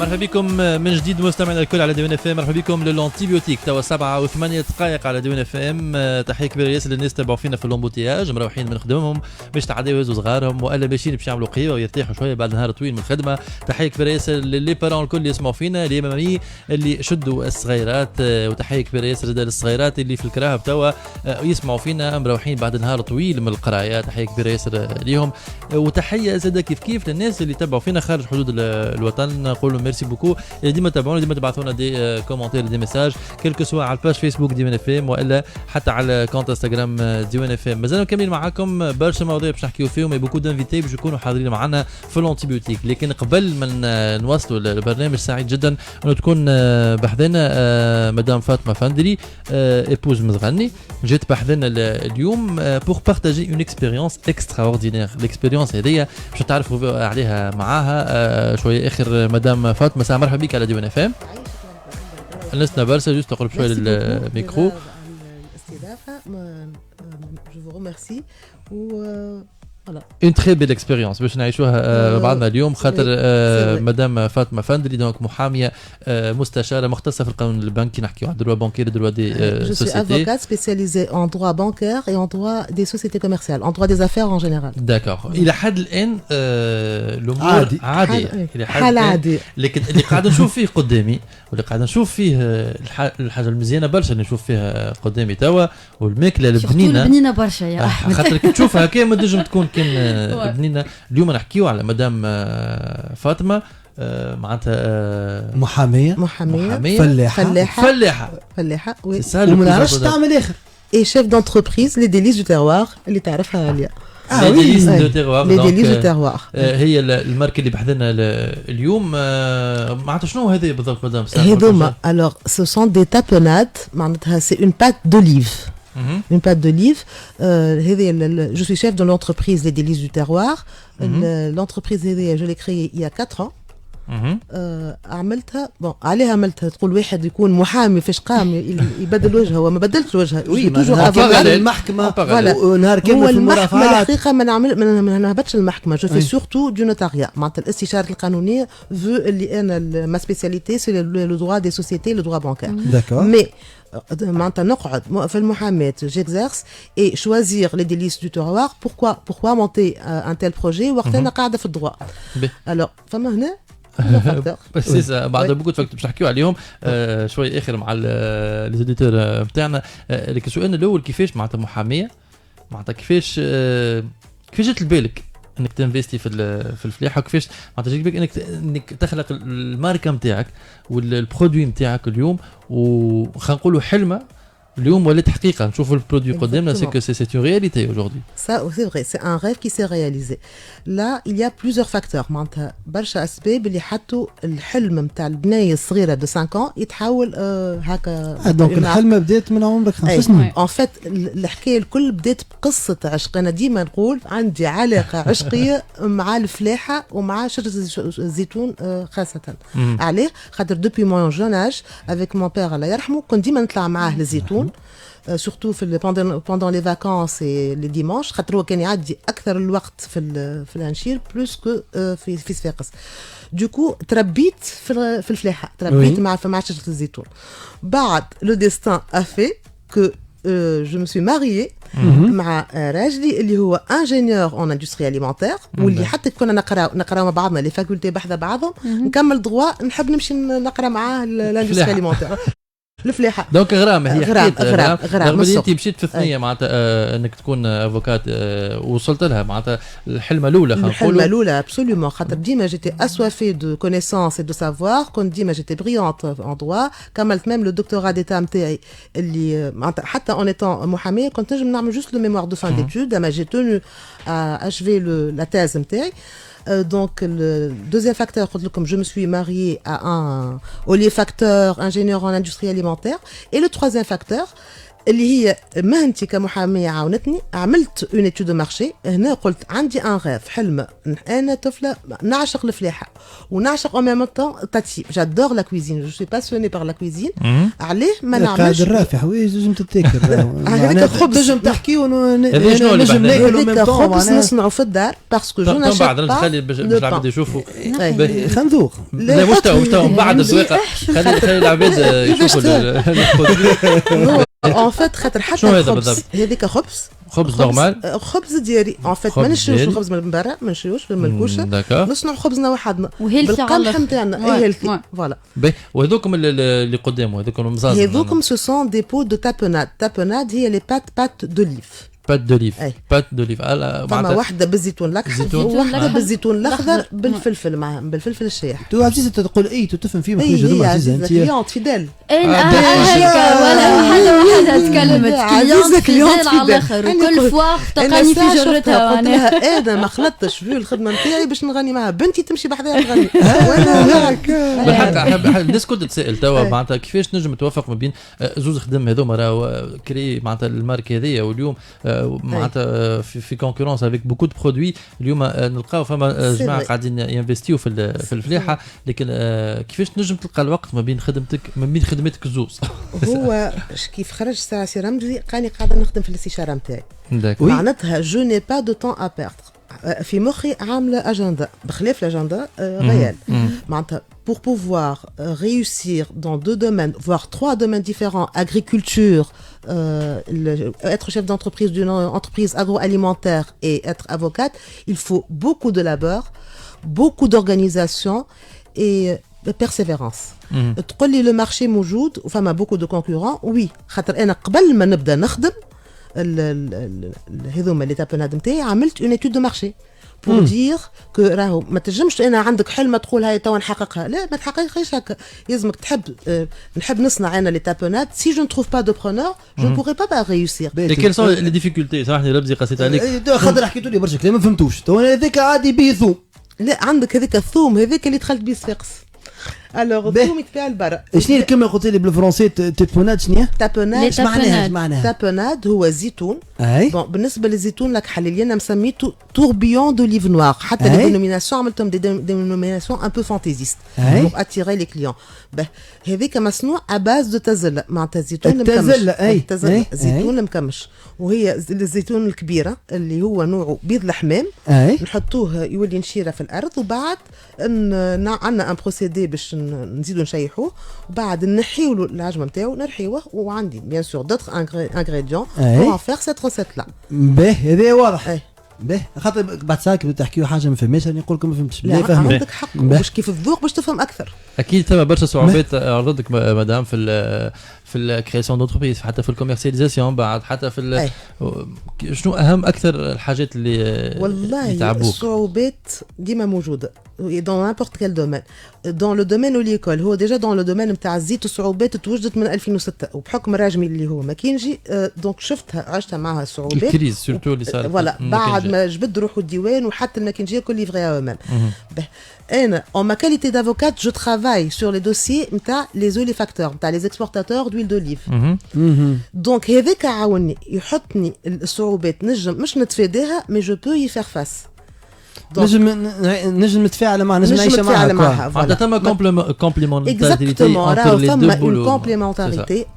مرحبا بكم من جديد مستمعينا الكل على دي ان اف ام. مرحبا بكم للانتيبيوتيك توا 7 و8 دقائق على دي ان اف ام. تحيه كبيره ياسر للناس تبعوا فينا في اللومبوتياج، مروحين من خدمهم باش تعديوا يهزوا صغارهم والا ماشيين باش يعملوا قهوه ويرتاحوا شويه بعد نهار طويل من الخدمه. تحيه كبيره ياسر للي بارون الكل اللي يسمعوا فينا، لي مامي اللي شدوا الصغيرات، وتحيه كبيره ياسر للصغيرات اللي في الكراهب توا يسمعوا فينا مروحين بعد نهار طويل من القرايه. تحيه كبيره ياسر ليهم، وتحيه زاده كيف للناس اللي تبعوا فينا خارج حدود الوطن. نقول ميرسي بوكو، ديما تابعونا، ديما تبعثوا لنا دي كومونتير دي ميساج كلكو سوا على الباج فيسبوك دي ان اف ام والا حتى على كونت انستغرام دي ان اف ام. مازالنا مكملين معاكم برشا مواضيع باش نحكيو فيهم، اي بوكو دانفيتي باش يكونوا حاضرين معنا في الانتيبيوتيك. لكن قبل ما نوصلوا البرنامج سعيد جدا انه تكون بحذنا مدام فاطمه فندري ايبوز مزغني، جات بحذنا اليوم بور بارتاجي اون اكسبيريونس اكستراوردينير. الاكسبيريونس هذيا باش تعرفوا عليها معاها شويه اخر. مدام فاطمه مساء مرحبا بك على دي ان اف ام. لسنا برشا جوست تقرب شويه للميكرو. الاستضافه جو فو ريميرسي فوالا اون تري بيل اكسبيريونس باش نعيشوها بعضنا اليوم، خاطر مدام فاطمه فندري دونك محاميه مستشاره مختصه في القانون البنكي، نحكيو على الدروا بانكير الدروا دي سوسيتي. Je suis avocate spécialisée en droit bancaire et en droit des sociétés commerciales, en droit des affaires en général. داكوغ. الى حد الان الامور عاديه الى حد عادي، لكن اللي قاعد نشوف فيه قدامي واللي قاعد نشوف فيه الحاجه المزيانه برشا اللي نشوف فيها قدامي توا، والماكله البنينه برشا يا احمد. خاطر كي تشوفها هكا ما تنجم تكون كان بنينه. اليوم نحكيو على مدام فاطمه معناتها محاميه فلاحه وما نعرفش تعمل اخر et chef d'entreprise les délices du terroir اللي تعرفها عليا. les délices du terroir. les délices du terroir هي الماركه اللي بحثنا اليوم. معناتها شنو هذه بالضبط مدام؟ هذوما alors ce sont des tapenades، معناتها c'est une pâte d'olive. Une pâte d'olive. Je suis chef de l'entreprise Les Délices du Terroir. L'entreprise, je l'ai créée il y a 4 ans. عملتها عليها عملتها تقول واحد يكون محامي فاش قام يبدل وجهه وما بدلش وجهه. المحكمة ونهار كامل في المرافعات. الحقيقة ما نهبطش المحكمة. جو في سورتو دو نوتاريا، معناتها الاستشارة القانونية فو اللي أنا ما سبيسياليتي سي لو دروا دي سوسيتي لو دروا بانكير. مي معناتها نقعد في المحاماة j'exerce et choisir les délices du terroir. pourquoi monter un tel projet وقت أنا قاعدة في الدروا. alors فما هنا بس بعد بوكو باش نحكيو عليهم شوي اخر مع ليزيديتور نتاعنا. لكن سؤالنا الاول كيفاش معناتها محاميه، معناتها كيفاش جات لبالك انك تنفيستي في الفلاحه، وكيفاش معناتها جات لبالك انك تخلق الماركه نتاعك والبرودوي نتاعك اليوم، وخلينا نقولوا حلمه اليوم ولات حقيقه نشوفوا البرودوي قدامنا. سي كو سي اون رياليتي aujourd'hui. Ça c'est vrai, c'est un rêve qui s'est réalisé. Là, il y a plusieurs facteurs. معناتها برشا اسباب اللي حطوا الحلم نتاع البنايه الصغيره دو 5 ans يتحول هكا. دونك الحلم بدات من عمرك 5 سنين. ان فيت الحكايه الكل بدات بقصه عشق. انا ديما نقول عندي علاقه عشقيه مع الفلاحه ومع شجره الزيتون خاصه. عليه خاطر دوبي مون جون اج افيك مون بير الله يرحمه كنت ديما نطلع معاه للزيتون. surtout pendant les vacances et les dimanches خاطر هو كان يعدي اكثر الوقت في الانشير بلوس كو في صفاقس. دوكو تربيت في الفلاحه، تربيت مع شجره الزيتون. بعد لو ديستان افي كو je me suis mariée مع راجلي اللي هو ingénieur en industrie alimentaire، واللي حتى كنا نقرا مع بعضنا لي فاكولتي بحذا بعضهم. نكمل دروا نحب نمشي نقرا معاه الاندستري اليمونتير الفلاحه. دونك غرام هي غرام انت مشيت في الثنيه معناتها انك تكون افوكات وصلت لها معناتها الحلمه الاولى. خلينا نقولوا الحلمه الاولى ابسوليومون خاطر ديما جيتي اسوافي دو كونيسانس اي دو سافوار. كنت ديما جيتي بريونت ان دروا. كملت ميم لو دكتوراه ديتا نتاعي اللي معناتها حتى اون ايتون محاميه كنت نجم نعمل جوست لو ميموار دو فان ديتود. اما جي تونو اشفي لا تيز نتاعي. Donc le deuxième facteur, comme je me suis mariée à un olifacteur ingénieur en industrie alimentaire, et le troisième facteur اللي هي مهنتي كمحاميه عاونتني. عملت اون ايتود مارشي هنا، قلت عندي ان غاف حلم، انا طفله نعشق الفلاحه ونعشق ان ميم طون تاتي، جادور لا كويزين، جو سوي باسيوني بار لا كويزين. عليه ما نعملش قاعد الرافع حوايج لازم تتاكل. هذاك خبز نجم تحكي نجم ناكل خبز نصنعوا في الدار باسكو جو ناشيت بعد نخلي باش العباد يشوفوا خنذوق. لا مش تو بعد الزواقه خلي العباد يشوفوا. ان فيت خاطر حتى الخبز هذيك خبز نورمال، خبز دياري ان فيت ما نشروش الخبز من برا، ما نشروش من الملكوشه، نصنعوا خبزنا وحدنا بالقمح نتاعنا. هيلثي فوالا. وهذوكم اللي قدامه هذوكم مزاز، هذوكم سو سون دي بو دو تابوناد. تابوناد هي لي بات دوليف. بات دوليف فما واحده بالزيتون الاكحل وواحده بالزيتون الاخضر بالفلفل معاهم، بالفلفل الشايح. تو عزيزه تقول اي تفهم فيه ماكش هذوما عزيزه انت كليونت فيدال هكا ولا تكلمت كليونت فيدال على الاخر وكل فوا تلقاني في جرتها. معناها انا ما خلطتش في الخدمه نتاعي باش نغني معها، بنتي تمشي بحذاها تغني وانا هكا. بالحق الناس كنت تسال توا معناتها كيفاش نجم توافق ما بين زوز خدم هذوما راهو كري معناتها الماركه هذيا، واليوم معناتها في كونكورونس افيك بوكو دو برودوي. اليوم نلقاو فما جماعه قاعدين ينفستيو في الفلاحه، لكن كيفاش نجم تلقى الوقت ما بين خدمتك زوز؟ هو كيف خرج الساعه سي رمزي قاني قاعده نخدم في الاستشاره نتاعي، معناتها جو ني با دو طون ا بيردر. في مخي عامله اجندا بخلاف الاجندا ريال، معناتها pour pouvoir réussir dans 2 domaines, voire 3 domaines différents, agriculture, être chef d'entreprise d'une entreprise agroalimentaire et être avocate, il faut beaucoup de labeur, beaucoup d'organisation et persévérance. تقول لي le marché موجود وفما beaucoup de concurrents, oui, خاطر انا قبل ما نبدا نخدم هذوما اللي تابوناد نتاعي عملت une étude de marché pour dire que راهو ما تنجمش انا عندك حلمه تقول هاي توا نحققها، لا ما تحققيش هكا، لازمك نحب نصنع انا لي تابونات. سي جو نتروف با دو برونور جو بوري با ريوسير. اي كيل سون لي ديفيكولتي؟ صراحه ربزي قصيت عليك خاطر حكيتوا لي برشا كلام ما فهمتوش. تو هذاك عادي به ثوم، لا عندك هذاك الثوم هذاك اللي دخلت بيه صفاقس. الوغ الثوم يتباع لبرا. شنو الكلمه قلت لي بالفرنسي تابوناد؟ شنو تابوناد؟ ايش معناها؟ تابوناد هو زيتون. بون بالنسبه للزيتون لك حليلي انا مسميته توربيون دوليف نوار، حتى لي دينوميناسيون عملتهم دي دينوميناسيون ان بو فانتيزيست بور اتيري لي كليون. هذيك مصنوع اباز دو تزله، معناتها الزيتون المكمش. زيتون المكمش، وهي الزيتون الكبيره اللي هو نوعه بيض الحمام، نحطوه يولي نشيره في الارض، وبعد عندنا ان بروسيدي باش نزيدو نشيحوه، وبعد نحيولو العجمه نتاعو نرحيوه. وعندي بيان سور دوتر انغريديون بور فير سيت روسيت لا. باهي هذا واضح. باهي خاطر بعد ساعه تحكيو حاجه ما فهمتش راني نقول لكم ما فهمتش. لا فهمت عندك حق، باش كيف الذوق باش تفهم اكثر. اكيد ثم برشا صعوبات عرضتك مدام في الكرياسيون دونتربريز، حتى في الكوميرسياليزاسيون، بعد حتى في شنو اهم اكثر الحاجات اللي والله الصعوبات ديما موجوده dans n'importe quel domaine. dans le domaine اوليكول هو ديجا dans le domaine نتاع الزيت الصعوبات توجدت من 2006 وبحكم راجمي اللي هو ماكينجي، دونك شفتها عشتها معها الصعوبات الكريز سورتو اللي صارت فوالا بعد ما جبد روحوا الديوان وحتى الماكينجيه كل ليفري اومام. انا en ma qualité d'avocate je travaille sur les dossiers نتاع les olifacteurs نتاع les exportateurs d'huile d'olive. دونك هذاك عاوني يحطني الصعوبات نجم مش نتفاداها مي جو بو يي فير فاس. نجم نتفاعل معها، نجم نعيش معها. معناتها ثم كومبليمونتاريتي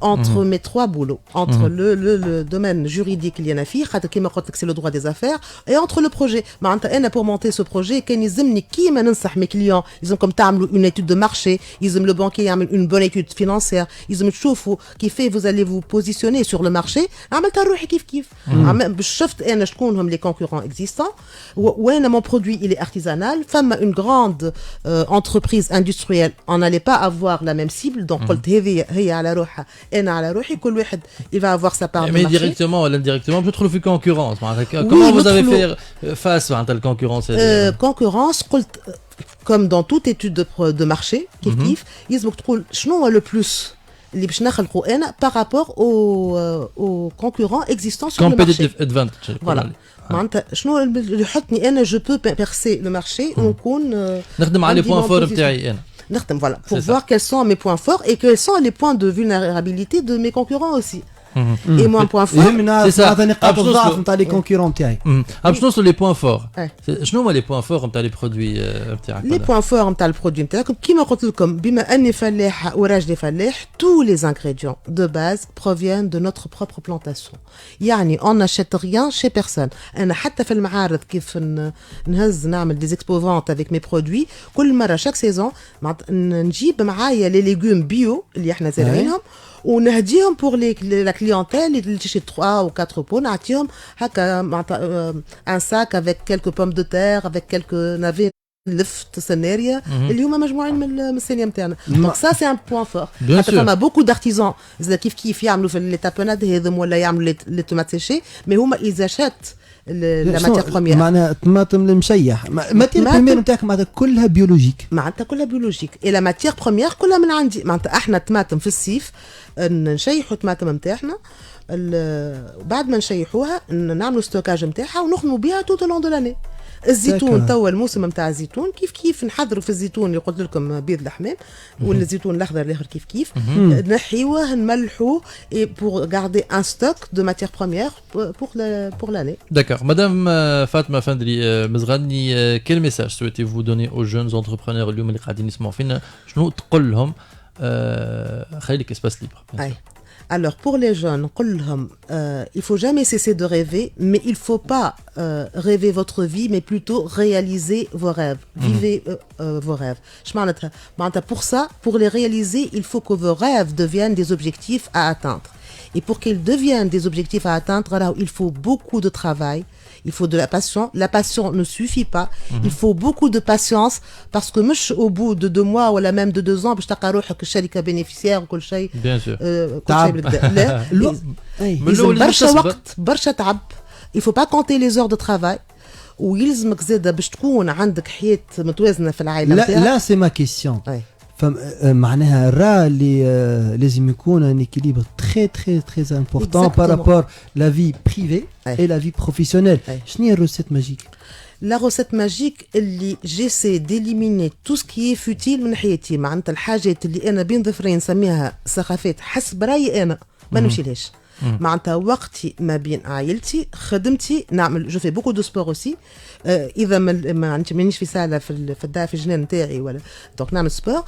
entre mes 3 boulots, entre le domaine juridique اللي انا فيه خاطر كيما قلت لك سي لو droit des affaires, et entre le projet. معناتها انا pour monter ce projet كان يلزمني كيما ننصح مي كليون يلزمكم تعملوا une étude de marché، يلزم le banquier يعمل une bonne étude financière، يلزم تشوفوا كيف vous allez vous positionner sur le marché. عملتها روحي كيف باش شفت انا شكون هم les concurrents existants، وانا mon produit il est artisanal. Femme une grande entreprise industrielle, on n'allait pas avoir la même cible, donc قلت هي على روحها انا على روحي، كل واحد il va avoir sa part de marché. Mais directement ou indirectement peut trouver concurrence. Comment vous avez fait face à la concurrence? Concurrence قلت comme dans toute étude de marché كيف يلزمك تقول شنو هو le plus اللي باش نخلقوا انا par rapport aux concurrents existants sur le marché. Competitive advantage. Voilà. معناتها شنو اللي يحطني انا جو بو بيرسي لو مارشي ونكون نخدم على لي بوين فور نتاعي انا. نخدم voilà pour voir quels sont mes points forts et quels sont les points de vulnérabilité de mes concurrents aussi. اي مون بوان فور يهمنا هذا نقاط الضعف نتاع لي كونكورون تاعي. باش نوصلوا لي بوان فور. شنو هما لي بوان فور نتاع لي برودوي نتاعك؟ لي بوان فور نتاع البرودوي نتاعكم كيما قلت لكم بما اني فلاحه وراجلي فلاح tous les ingrédients de base proviennent de notre propre plantation. يعني on n'achète rien chez personne. انا حتى في المعارض كيف نهز نعمل des expos ventes avec mes produits كل مره chaque saison نجيب معايا لي ليغوم بيو اللي احنا زارعينهم ونهديهم بور لا كليونتيل اللي تشري 3 او 4 بون نعطيهم هكا ان ساك افيك كيلكو بوم دو تير افيك كيلكو نافي لفت سناريا اللي هما مجموعين من السنيه نتاعنا. دونك سا سي ان بوان فور. حتى فما بوكو دارتيزون زاد كيف يعملوا في لي تابوناد هذم ولا يعملوا لي تومات سيشي مي هما ايزاشات لا ماتير بروميير. معناها الطماطم المشيح ماتير بروميير نتاعك معناتها كلها بيولوجيك. معناتها كلها بيولوجيك اي لا ماتير بروميير كلها من عندي. معناتها احنا الطماطم في الصيف نشيحوا الطماطم نتاعنا بعد ما نشيحوها نعملوا ستوكاج نتاعها ونخدموا بها توت لون دو لاني. الزيتون توا الموسم نتاع الزيتون كيف نحضروا في الزيتون اللي قلت لكم بيض الحمام والزيتون الاخضر الاخر كيف نحيوه نملحوه pour garder un stock de matières premières pour l'année. D'accord. Madame Fatma Fandri مزغني quel message souhaitez-vous donner aux jeunes entrepreneurs اليوم اللي قاعدين يسمعوا فينا شنو تقول لهم خليك espace libre. Alors pour les jeunes, il faut jamais cesser de rêver, mais il faut pas rêver votre vie, mais plutôt réaliser vos rêves. Vivez vos rêves. Pour ça, pour les réaliser, il faut que vos rêves deviennent des objectifs à atteindre. Et pour qu'ils deviennent des objectifs à atteindre, alors, il faut beaucoup de travail. Il faut de la passion. La passion ne suffit pas. Il faut beaucoup de patience parce que مش au bout de 2 mois ou même de 2 ans باش تلقى روحك الشركة bénéficiaire وكل شيء. Bien sûr. كل شيء لا. برشا وقت برشا تعب. Il faut pas compter les heures de travail. ويلزمك زادة باش تكون عندك حياة متوازنة في العائلة نتاعك. لا سي ما كيسيون. معناها الرا اللي لازم يكون ان équilibre très très très important par rapport la vie privée et la vie professionnelle. شنو هي الروسيت ماجيك؟ لا روسيت ماجيك اللي جيسي ديليميني تو سكي فوتيل من حياتي. معناتها الحاجات اللي انا بين ظفرين نسميها سخافات حسب رايي انا ما نمشيلهاش. معناتها وقتي ما بين عائلتي خدمتي نعمل جو في بوكو دو سبور اوسي. اذا ما مانيش في ساله في الدار في الجنان نتاعي ولا دونك نعمل سبور.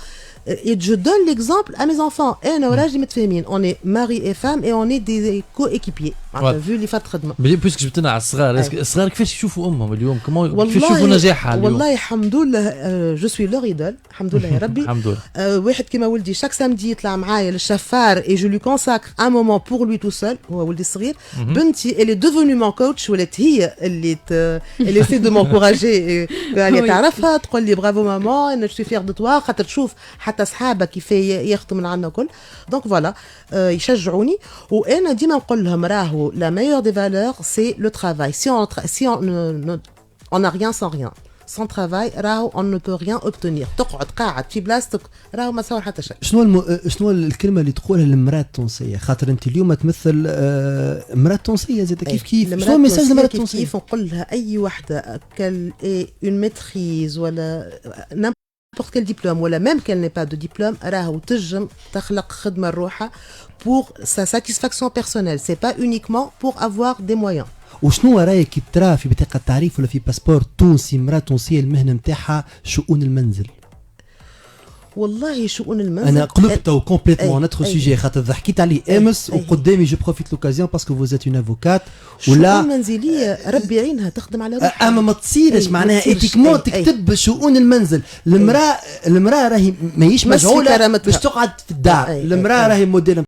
Et je donne l'exemple à mes enfants. انا وراجلي متفاهمين. On est mari et femme et on est des coéquipiers. معناتها فيو اللي فات خدمه. بيسك جبتنا على الصغار. الصغار كيفاش يشوفوا امهم اليوم؟ كيفاش يشوفوا نجاحها اليوم؟ والله الحمد لله جو سوي لور ايدول. الحمد لله يا ربي. الحمد لله. واحد كيما ولدي شاك سامدي يطلع معايا للشفار et je lui consacre un moment pour lui tout seul. هو ولدي الصغير. بنتي elle est devenue mon coach ولات هي اللي elle essaie de m'encourager. قال تعرفها تقول لي برافو ماما انا جو فير دو توا خاطر تشوف حتى صحابك كيف ياخذوا من عندنا كل. دونك فوالا يشجعوني وانا ديما نقول لهم راهو لا meilleure des valeurs c'est le travail. Si on n'a rien sans rien. Sans travail راهو on ne peut rien obtenir. تقعد قاعد في بلاصتك راهو ما تصور حتى شيء. شنو الكلمه اللي تقولها للمراه التونسيه خاطر انت اليوم تمثل مراه تونسيه زاد كيف شنو الميساج للمراه التونسيه؟ كيف نقول لها اي وحده كال اون ميتريز ولا n'importe quel diplôme ولا même qu'elle n'ait pas de diplôme راهو تجم تخلق خدمه لروحها pour sa satisfaction personnelle. C'est pas uniquement pour avoir des moyens. وشنو رايك كي ترى في بطاقه التعريف ولا في باسبور تونسي مراه تونسيه المهنه نتاعها شؤون المنزل؟ والله شؤون المنزل انا قلبته كومبليتمون نوتر سوجي خاطر حكيت عليه امس وقدامي جو بروفيت لوكازيون باسكو فو زيت اون افوكات ولا شؤون منزليه ربي يعينها تخدم على روحها. اما ما تصيرش معناها ايتيكمون تكتب شؤون المنزل. المراه راهي ماهيش مشغوله باش تقعد في الدار. المراه راهي موديل